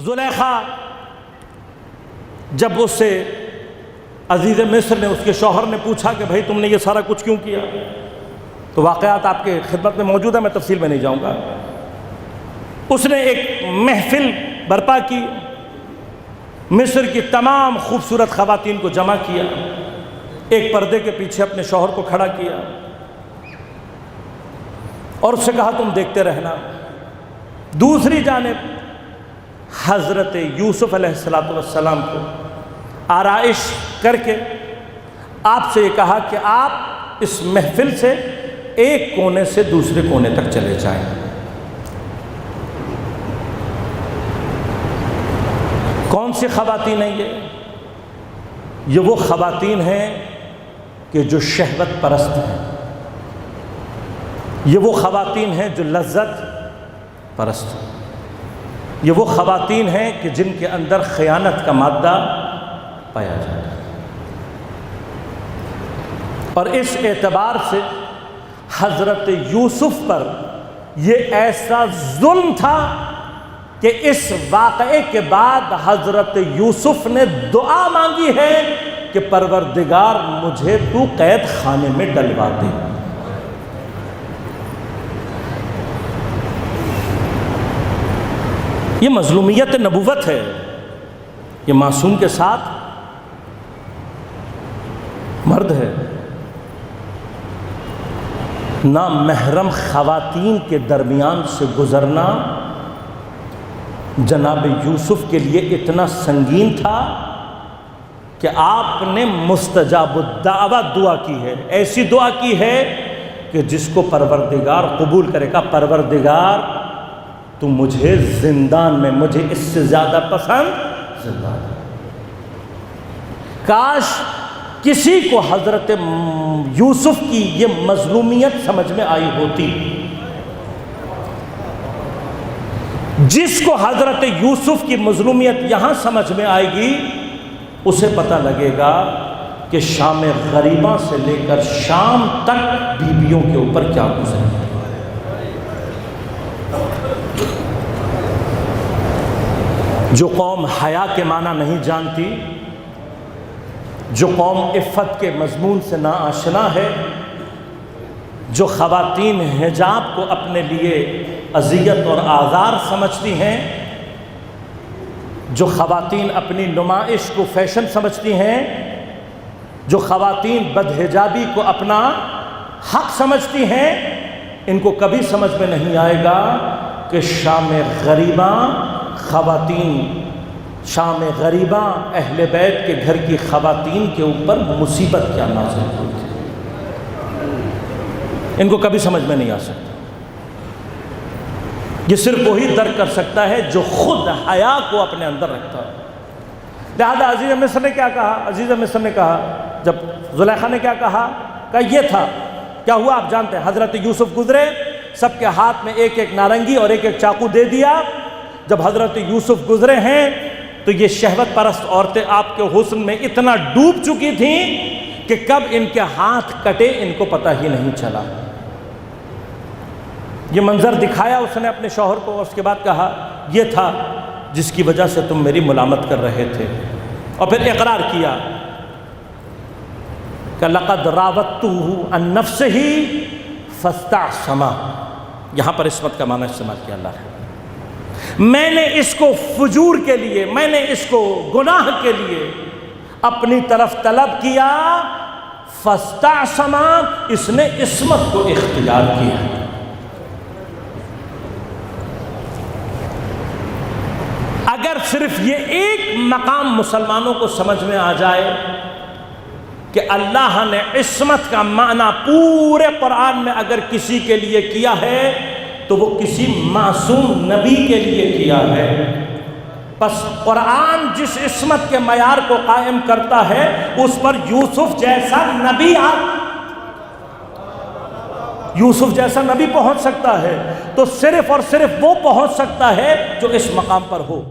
زلیخا جب اس سے عزیز مصر نے، اس کے شوہر نے پوچھا کہ بھائی تم نے یہ سارا کچھ کیوں کیا، تو واقعات آپ کے خدمت میں موجود ہے، میں تفصیل میں نہیں جاؤں گا۔ اس نے ایک محفل برپا کی، مصر کی تمام خوبصورت خواتین کو جمع کیا، ایک پردے کے پیچھے اپنے شوہر کو کھڑا کیا اور اس سے کہا تم دیکھتے رہنا۔ دوسری جانب حضرت یوسف علیہ السلام کو آرائش کر کے آپ سے یہ کہا کہ آپ اس محفل سے ایک کونے سے دوسرے کونے تک چلے جائیں۔ کون سی خواتین ہیں یہ وہ خواتین ہیں کہ جو شہوت پرست ہیں، یہ وہ خواتین ہیں جو لذت پرست ہیں، یہ وہ خواتین ہیں کہ جن کے اندر خیانت کا مادہ پایا جاتا ہے۔ اور اس اعتبار سے حضرت یوسف پر یہ ایسا ظلم تھا کہ اس واقعے کے بعد حضرت یوسف نے دعا مانگی ہے کہ پروردگار مجھے تو قید خانے میں ڈلوا دے۔ یہ مظلومیت نبوت ہے، یہ معصوم کے ساتھ مرد ہے، نامحرم خواتین کے درمیان سے گزرنا جناب یوسف کے لیے اتنا سنگین تھا کہ آپ نے مستجاب الدعوت دعا کی ہے، ایسی دعا کی ہے کہ جس کو پروردگار قبول کرے گا۔ پروردگار تو مجھے زندان میں، مجھے اس سے زیادہ پسند زندان ہے۔ کاش کسی کو حضرت یوسف کی یہ مظلومیت سمجھ میں آئی ہوتی۔ جس کو حضرت یوسف کی مظلومیت یہاں سمجھ میں آئے گی، اسے پتہ لگے گا کہ شام غریبہ سے لے کر شام تک بیویوں کے اوپر کیا گزرے۔ جو قوم حیا کے معنی نہیں جانتی، جو قوم عفت کے مضمون سے ناآشنا ہے، جو خواتین حجاب کو اپنے لیے اذیت اور آزار سمجھتی ہیں، جو خواتین اپنی نمائش کو فیشن سمجھتی ہیں، جو خواتین بدحجابی کو اپنا حق سمجھتی ہیں، ان کو کبھی سمجھ میں نہیں آئے گا کہ شام غریبہ خواتین، شام غریبہ اہل بیت کے گھر کی خواتین کے اوپر مصیبت کیا نازل ہوئی تھی۔ ان کو کبھی سمجھ میں نہیں آ سکتا۔ یہ صرف وہی درک کر سکتا ہے جو خود حیا کو اپنے اندر رکھتا ہے۔ لہذا عزیز مصر نے کیا کہا؟ عزیز مصر نے کہا، جب زلیخا نے کیا کہا کہ یہ تھا، کیا ہوا آپ جانتے ہیں؟ حضرت یوسف گزرے، سب کے ہاتھ میں ایک ایک نارنگی اور ایک ایک چاقو دے دیا۔ جب حضرت یوسف گزرے ہیں تو یہ شہوت پرست عورتیں آپ کے حسن میں اتنا ڈوب چکی تھیں کہ کب ان کے ہاتھ کٹے ان کو پتہ ہی نہیں چلا۔ یہ منظر دکھایا اس نے اپنے شوہر کو، اور اس کے بعد کہا یہ تھا جس کی وجہ سے تم میری ملامت کر رہے تھے، اور پھر اقرار کیا کہ لقد راودتہ عن نفسہ فاستعصم۔ یہاں پر عصمت کا معنی استعمال کیا اللہ نے۔ میں نے اس کو فجور کے لیے، میں نے اس کو گناہ کے لیے اپنی طرف طلب کیا، فاستعصم، اس نے عصمت کو اختیار کیا۔ اگر صرف یہ ایک مقام مسلمانوں کو سمجھ میں آ جائے کہ اللہ نے عصمت کا معنی پورے قرآن میں اگر کسی کے لیے کیا ہے تو وہ کسی معصوم نبی کے لیے کیا ہے۔ بس قرآن جس عصمت کے معیار کو قائم کرتا ہے اس پر یوسف جیسا نبی یوسف جیسا نبی پہنچ سکتا ہے، تو صرف اور صرف وہ پہنچ سکتا ہے جو اس مقام پر ہو۔